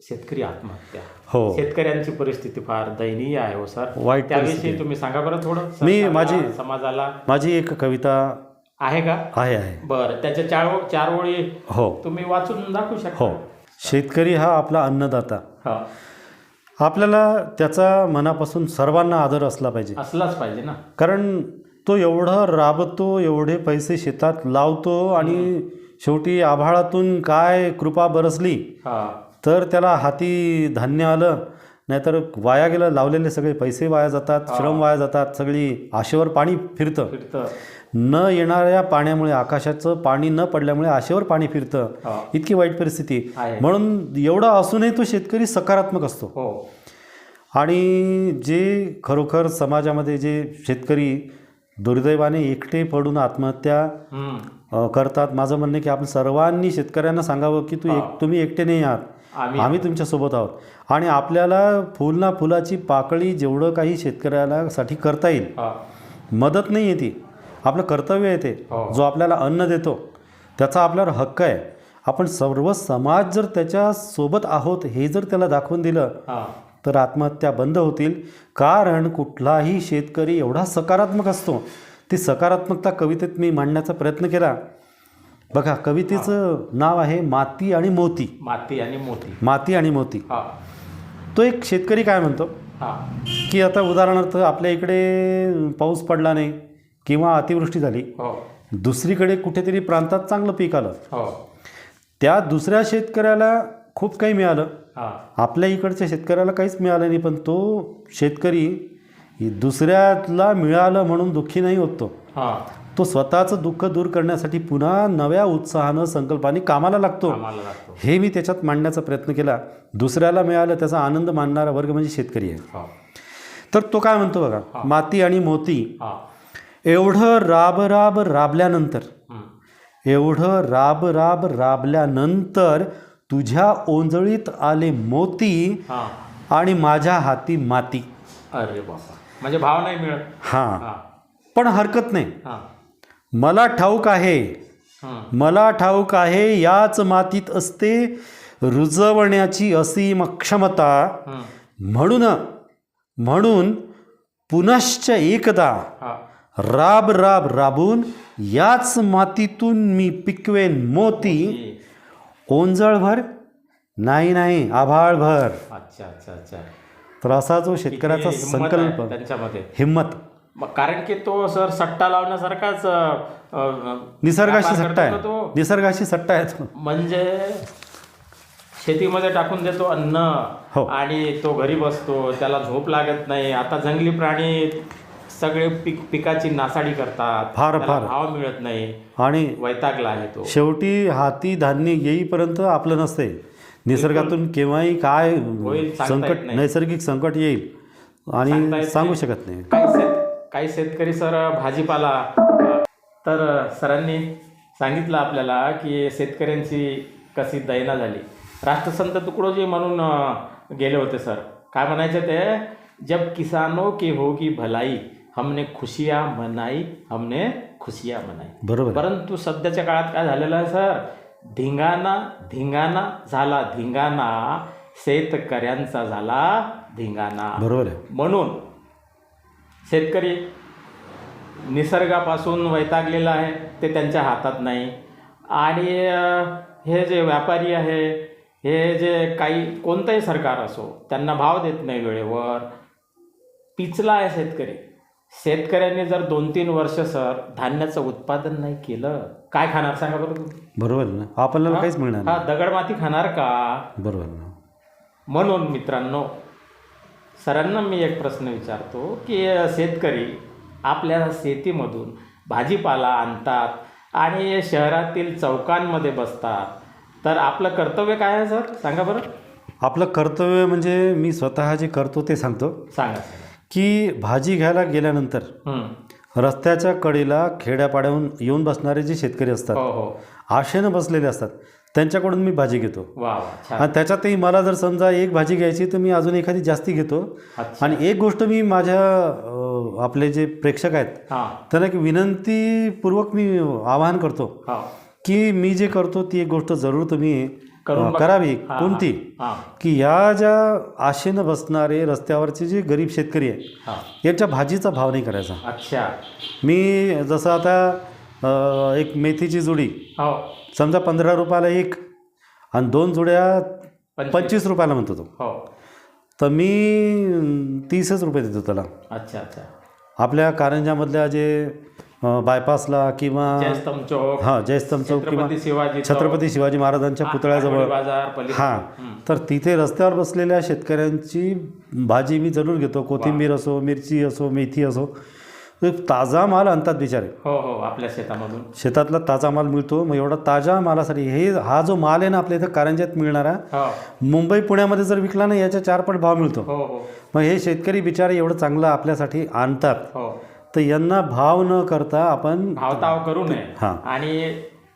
शेतकरी आत्महत्या. शेतकऱ्यांची परिस्थिती फार दयनीय आहे हो सर. वाईट. त्याविषयी तुम्ही सांगा बरं थोडं. समाजाला माझी एक कविता आहे का? आहे. बरं, त्याच्या 4 ओळी तुम्ही वाचून दाखवू शकता. शेतकरी हा आपला अन्नदाता. आपल्याला त्याचा मनापासून सर्वांना आदर असलाच पाहिजे ना. कारण तो एवढं राबतो, एवढे पैसे शेतात लावतो, आणि शेवटी आभाळातून काय कृपा बरसली तर त्याला हाती धान्य आलं, नाहीतर वाया गेलं. लावलेले सगळे पैसे वाया जातात, श्रम वाया जातात, सगळी आशेवर पाणी फिरतं. न येणाऱ्या पाण्यामुळे, आकाशाचं पाणी न पडल्यामुळे आशेवर पाणी फिरतं. इतकी वाईट परिस्थिती. म्हणून एवढा असूनही तो शेतकरी सकारात्मक असतो. आणि जे खरोखर समाजामध्ये जे शेतकरी दुर्दैवाने एकटे पडून आत्महत्या करतात, माझं म्हणणं की आपण सर्वांनी शेतकऱ्यांना सांगावं की तुम्ही एकटे नाही आहात. आम्ही तुमच्यासोबत आहोत आणि आपल्याला फुल ना फुलाची पाकळी जेवढं काही शेतकऱ्याला साठी करता येईल, मदत नाही आहे ती, आपलं कर्तव्य आहे ते. जो आपल्याला अन्न देतो त्याचा आपल्यावर हक्क आहे. आपण सर्व समाज जर त्याच्यासोबत आहोत हे जर त्याला दाखवून दिलं तर आत्महत्या बंद होतील. कारण कुठलाही शेतकरी एवढा सकारात्मक असतो. ती सकारात्मकता कवितेत मी मांडण्याचा प्रयत्न केला. बघा, कवितेचं नाव आहे माती आणि मोती. माती आणि मोती. माती आणि मोती. तो एक शेतकरी काय म्हणतो की आता उदाहरणार्थ आपल्या इकडे पाऊस पडला नाही किंवा अतिवृष्टी झाली, दुसरीकडे कुठेतरी प्रांतात चांगलं पीक आलं, त्या दुसऱ्या शेतकऱ्याला खूप काही मिळालं, आपल्या इकडच्या शेतकऱ्याला काहीच मिळालं नाही. पण तो शेतकरी दुसऱ्याला मिळालं म्हणून दुःखी नाही होतो. तो स्वतःचं दुःख दूर करण्यासाठी पुन्हा नव्या उत्साहानं संकल्पाने कामाला लागतो. हे मी त्याच्यात मांडण्याचा प्रयत्न केला. दुसऱ्याला मिळालं त्याचा आनंद मानणारा वर्ग म्हणजे शेतकरी आहे. तर तो काय म्हणतो बघा, माती आणि मोती. एवढं राब राब राबल्यानंतर, एवढं राब राब राबल्यानंतर तुझ्या ओंजळीत आले मोती आणि माझ्या हाती माती. अरे बाबा, म्हणजे भाव नाही मिळत. पण हरकत नाही. मला ठाऊक आहे, मला ठाऊक आहे याच मातीत असते रुजवण्याची असीम क्षमता. म्हणून पुनश्च एकदा राब राब राबून याच मातीतून मी पिकवेन मोती. ओंजळभर नाही आभाळभर. अच्छा अच्छा अच्छा. तर असा जो शेतकऱ्याचा संकल्प, त्यांच्यामध्ये हिंमत. कारण की तो सर सट्टा लावण्यासारखाच निसर्गाशी सट्टा आहे. निसर्गाशी सट्टा आहे तो. म्हणजे शेतीमध्ये टाकून देतो अन्न आणि तो घरी बसतो, त्याला झोप लागत नाही. आता जंगली प्राणी सगळे पिकाची नासाडी करतात, फार भाव मिळत नाही आणि वैतागला आहे तो. शेवटी हाती धान्य येईपर्यंत आपलं नसते. निसर्गातून केव्हाही काय संकट, नैसर्गिक संकट येईल आणि सांगू शकत नाही. काही शेतकरी सर भाजीपाला, तर सरांनी सांगितलं आपल्याला की शेतकऱ्यांची कशी दैना झाली. राष्ट्रसंत तुकडोजी म्हणून गेले होते सर. काय म्हणायचे ते, जब किसानों की होगी भलाई हमने खुशियाँ मनाई, हमने खुशियाँ मनाई. बरोबर. परंतु सध्याच्या काळात काय झालेलं आहे सर, धिंगाणा झाला धिंगाणा, शेतकऱ्यांचा झाला धिंगाणा. बरोबर आहे. म्हणून शेतकरी निसर्गापासून वैतागलेला आहे, ते त्यांच्या हातात नाही. आणि हे जे व्यापारी आहे, हे जे काही कोणतंही सरकार असो, त्यांना भाव देत नाही वेळेवर. पिचला आहे शेतकरी. शेतकऱ्यांनी जर 2-3 वर्ष सर धान्याचं उत्पादन नाही केलं, काय खाणार सांगा बरं तुम्ही. बरोबर ना, आपल्याला काहीच मिळणार नाही. दगडमाती खाणार का. बरोबर ना. म्हणून मित्रांनो, सरांना मी एक प्रश्न विचारतो की शेतकरी आपल्या शेतीमधून भाजीपाला आणतात आणि शहरातील चौकांमध्ये बसतात, तर आपलं कर्तव्य काय आहे सर सांगा बरं. आपलं कर्तव्य म्हणजे मी स्वतः जे करतो ते सांगतो. सांगा. की भाजी घ्यायला गेल्यानंतर रस्त्याच्या कडेला खेड्यापाड्याहून येऊन बसणारे जे शेतकरी असतात, आशेनं बसलेले असतात, त्यांच्याकडून मी भाजी घेतो. आणि त्याच्यातही मला जर समजा एक भाजी घ्यायची तर मी अजून एखादी जास्ती घेतो. आणि एक गोष्ट मी माझ्या आपले जे प्रेक्षक आहेत त्यांना की विनंतीपूर्वक मी आवाहन करतो की मी जे करतो ती एक गोष्ट जरूर तुम्ही करावी. कोणती, की या ज्या आशेनं बसणारे रस्त्यावरचे जे गरीब शेतकरी आहे याच्या भाजीचा भाव नाही करायचा. अच्छा. मी जसं आता एक मेथीची जुडी समजा 15 रुपयाला एक आणि 2 जुड्या 25 रुपयाला म्हणतो तो, तर मी 30च रुपये देतो त्याला. अच्छा अच्छा. आपल्या कारंजामधल्या जे बायपासला किंवा जयस्तंभ चौक किंवा छत्रपती शिवाजी महाराजांच्या पुतळ्याजवळ, तर तिथे रस्त्यावर बसलेल्या शेतकऱ्यांची भाजी मी जरूर घेतो. कोथिंबीर असो, मिरची असो, मेथी असो, ताजा माल आणतात बिचारे. आपल्या शेतामधून शेतातला ताजा माल मिळतो. मग एवढा ताज्या मालासाठी हा जो माल आहे ना आपल्या इथं कारंजात मिळणारा, मुंबई पुण्यामध्ये जर विकला ना याच्या 4 पट भाव मिळतो. मग हे शेतकरी बिचारे एवढं चांगलं आपल्यासाठी आणतात, तर यांना भाव न करता आपण भावताव करू नये. आणि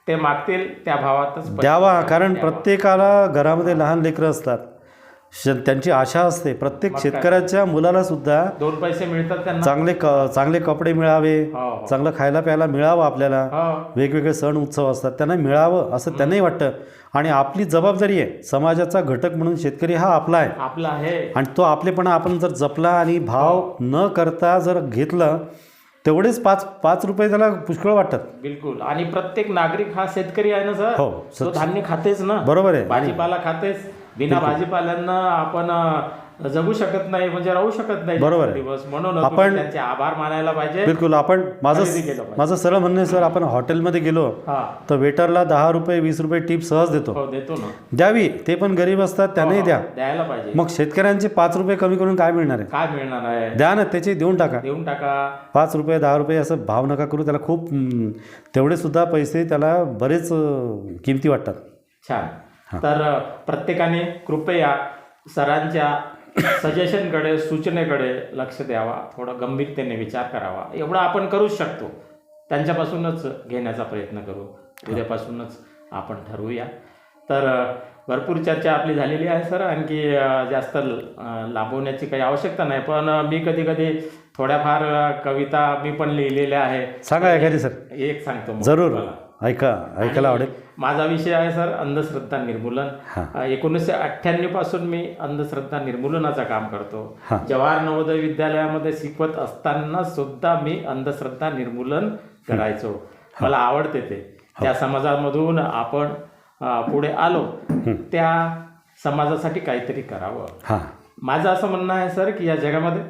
ते मागतील त्या भावातच द्यावा, कारण प्रत्येकाला घरामध्ये लहान लेकरं असतात, त्यांची आशा असते. प्रत्येक शेतकऱ्याच्या मुलाला सुद्धा 2 पैसे मिळतात त्यांना, चांगले कपडे मिळावे, चांगलं खायला प्यायला मिळावं, आपल्याला वेगवेगळे सण उत्सव असतात त्यांना मिळावं असं त्यांनाही वाटतं. आणि आपली जबाबदारी आहे, समाजाचा घटक म्हणून शेतकरी हा आपला आहे आणि तो आपलेपणा आपण जर जपला आणि भाव न करता जर घेतलं, तेवढेच 5 रुपये त्याला पुष्कळ वाटतात. बिलकुल. आणि प्रत्येक नागरिक हा शेतकरी आहे ना सर. हो, तो धान्य खातेच ना, बरोबर आहे. भाजीपाला खातेच. बिना भाजीपाल्यांना आपण जगू शकत नाही, म्हणजे राहू शकत नाही, बरोबर दिवस. म्हणून आपण त्यांचे आभार मानायला पाहिजे. बिलकुल. आपण माझं सरळ म्हणणं आहे सर, आपण हॉटेलमध्ये गेलो तर वेटरला 10 रुपये 20 रुपये टिप सहज देतो ना. द्यावी, ते पण गरीब असतात, त्यांनाही द्यायला पाहिजे. मग शेतकऱ्यांचे 5 रुपये कमी करून काय मिळणार आहे? द्या ना, त्याचे देऊन टाका. 5 रुपये 10 रुपये असं भाव नका करू, त्याला खूप तेवढे सुद्धा पैसे त्याला बरेच किमती वाटतात. छान. तर प्रत्येकाने कृपया सरांच्या सजेशनकडे, सूचनेकडे लक्ष द्यावा, थोडा गंभीरतेने विचार करावा. एवढं आपण करूच शकतो. त्यांच्यापासूनच घेण्याचा प्रयत्न करू. उद्यापासूनच आपण ठरवूया. तर भरपूर चर्चा आपली झालेली आहे सर. आणखी जास्त लांबवण्याची काही आवश्यकता नाही, पण मी कधी थोड्याफार कविता मी पण लिहिलेल्या आहे. सांगा एखादी सर. एक सांगतो. जरूर ऐकायला आवडेल. माझा विषय आहे सर अंधश्रद्धा निर्मूलन. 1998 पासून मी अंधश्रद्धा निर्मूलनाचं काम करतो. जवाहर नवोदय विद्यालयामध्ये शिकवत असताना सुद्धा मी अंधश्रद्धा निर्मूलन करायचो. मला आवडते ते. त्या समाजामधून आपण पुढे आलो, त्या समाजासाठी काहीतरी करावं. माझं असं म्हणणं आहे सर की या जगामध्ये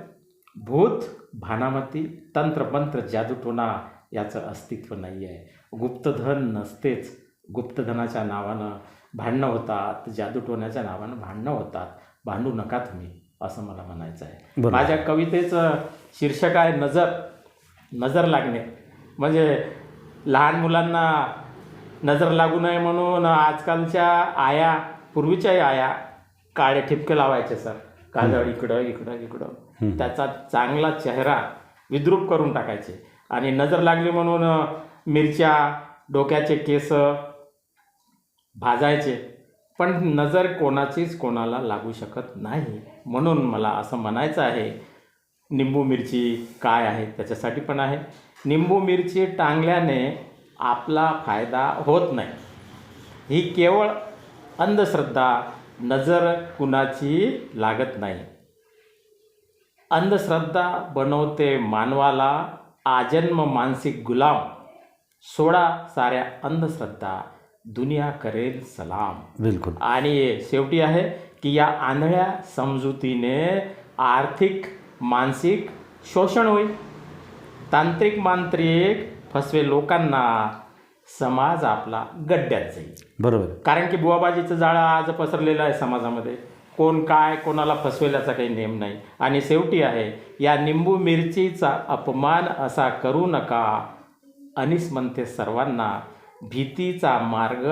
भूत, भानामती, तंत्र, मंत्र, जादूटोणा याचं अस्तित्व नाही आहे. गुप्तधन नसतेच. गुप्तधनाच्या नावानं भांडणं होतात, जादूटोण्याच्या नावानं भांडणं होतात. भांडू नका तुम्ही, असं मला म्हणायचं आहे. माझ्या कवितेचं शीर्षक आहे नजर लागणे. म्हणजे लहान मुलांना नजर लागू नये म्हणून आजकालच्या आया, पूर्वीच्याही आया काळे ठिपके लावायचे सर. काजळ इकडं त्याचा चांगला चेहरा विद्रूप करून टाकायचे. आणि नजर लागली म्हणून मिरच्या, डोक्याचे केस भाजायचे. पण नजर कोणाचीच कोणाला लागू शकत नाही. म्हणून मला असं म्हणायचं आहे, निंबू मिरची काय आहे त्याच्यासाठी पण आहे. निंबू मिरची टांगल्याने आपला फायदा होत नाही. ही केवळ अंधश्रद्धा. नजर कुणाची लागत नाही. अंधश्रद्धा बनवते मानवाला आजन्म मानसिक गुलाम. सोडा साऱ्या अंधश्रद्धा, दुनिया करेल सलाम. बिलकुल. आणि शेवटी आहे की या आंधळ्या समजुतीने आर्थिक मानसिक शोषण होईल. तांत्रिक मांत्रिक फसवे लोकांना, समाज आपला गड्ड्यात जाईल. बरोबर. कारण की बुवाबाजीचं जाळं आज पसरलेलं आहे समाजामध्ये. कोण काय कोणाला फसवेल्याचा काही नेम नाही. आणि शेवटी आहे, या निंबू मिरचीचा अपमान असा करू नका. अनिस म्हणते सर्वांना, भीतीचा मार्ग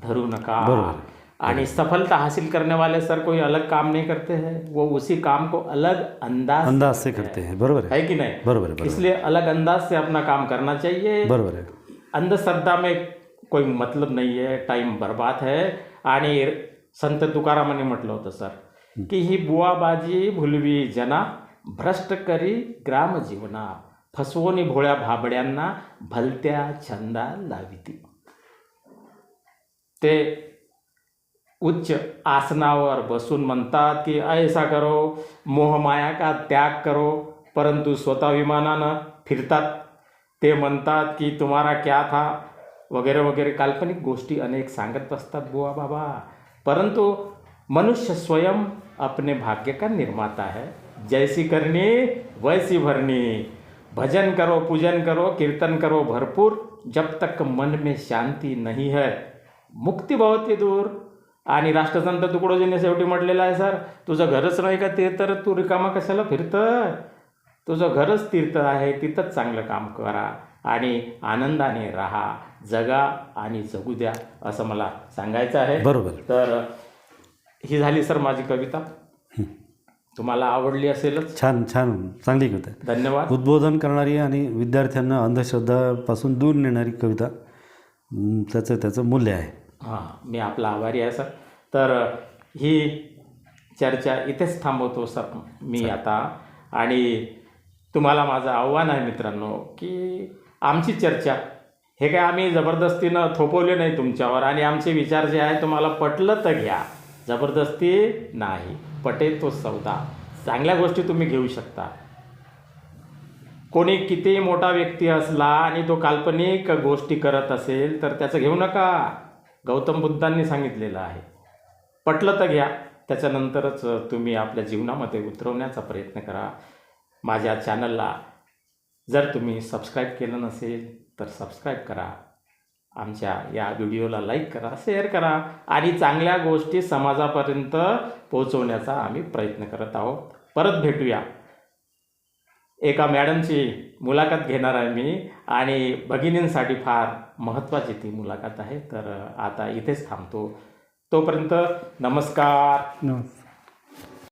धरू नका. आणि सफलता हासिल करने वाले सर कोई अलग काम नहीं करते हैं, वो उसी काम को अलग अंदाज से करते हैं. बरोबर है कि नहीं? बरोबर. इसलिए अलग अंदाज से अपना काम करना चाहिए. बरोबर है. अंधश्रद्धा में कोई मतलब नहीं है, टाइम बर्बाद है. आणि संत तुकारामांनी म्हटलं होतं सर की ही बुवाबाजी भुलवी जना, भ्रष्ट करी ग्राम जीवना, फसवोनी भोळ्या भाबड्यांना भलत्या छंदा लाविती. ते उच्च आसनावर बसून म्हणतात की ऐसा करो, मोहमाया का त्याग करो, परंतु स्वतः विमानानं फिरतात. ते म्हणतात की तुम्हारा क्या था वगैरे वगैरे काल्पनिक गोष्टी अनेक सांगत असतात बुवा बाबा. परंतु मनुष्य स्वयं अपने भाग्य का निर्माता है. जैसी करनी वैसी भरनी. भजन करो, पूजन करो, कीर्तन करो भरपूर, जब तक मन में शांती नहीं है मुक्ती भवती दूर. आणि राष्ट्रसंत तुकडोजीने शेवटी म्हटलेलं आहे सर, तुझं घरच नाही का तीर्थ, तर तू रिकामा कशाला फिरतं? तुझं घरच तीर्थ आहे, तिथंच चांगलं काम करा आणि आनंदाने राहा, जगा आणि जगू द्या, असं मला सांगायचं आहे. बरोबर. तर ही झाली सर माझी कविता. तुम्हाला आवडली असेलच. छान चांगली कविता. धन्यवाद. उद्बोधन करणारी आणि विद्यार्थ्यांना अंधश्रद्धापासून दूर नेणारी कविता. त्याचं मूल्य आहे. हां, मी आपला आभारी आहे सर. तर ही चर्चा इथेच थांबवतो सर मी आता. आणि तुम्हाला माझं आव्हान आहे मित्रांनो, की आमची चर्चा हे काय आम्ही जबरदस्तीनं थोपवले नाही तुमच्यावर, आणि आमचे विचार जे आहे तुम्हाला पटलं तर घ्या, जबरदस्ती नाही. पटेल तो सौदा. चांगल्या गोष्टी तुम्ही घेऊ शकता. कोणी कितीही मोठा व्यक्ती असला आणि तो काल्पनिक गोष्टी करत असेल तर त्याचं घेऊ नका. गौतम बुद्धांनी सांगितलेलं आहे. पटलं तर घ्या, त्याच्यानंतरच तुम्ही आपल्या जीवनामध्ये उतरवण्याचा प्रयत्न करा. माझ्या चॅनलला जर तुम्ही सबस्क्राईब केलं नसेल तर सबस्क्राईब करा. आमच्या या व्हिडिओला लाईक करा, शेअर करा, आणि चांगल्या गोष्टी समाजापर्यंत पोहोचवण्याचा आम्ही प्रयत्न करत आहोत. परत भेटूया. एका मॅडमची मुलाखत घेणार आहे मी, आणि भगिनींसाठी फार महत्त्वाची ती मुलाखत आहे. तर आता इथेच थांबतो. तोपर्यंत नमस्कार.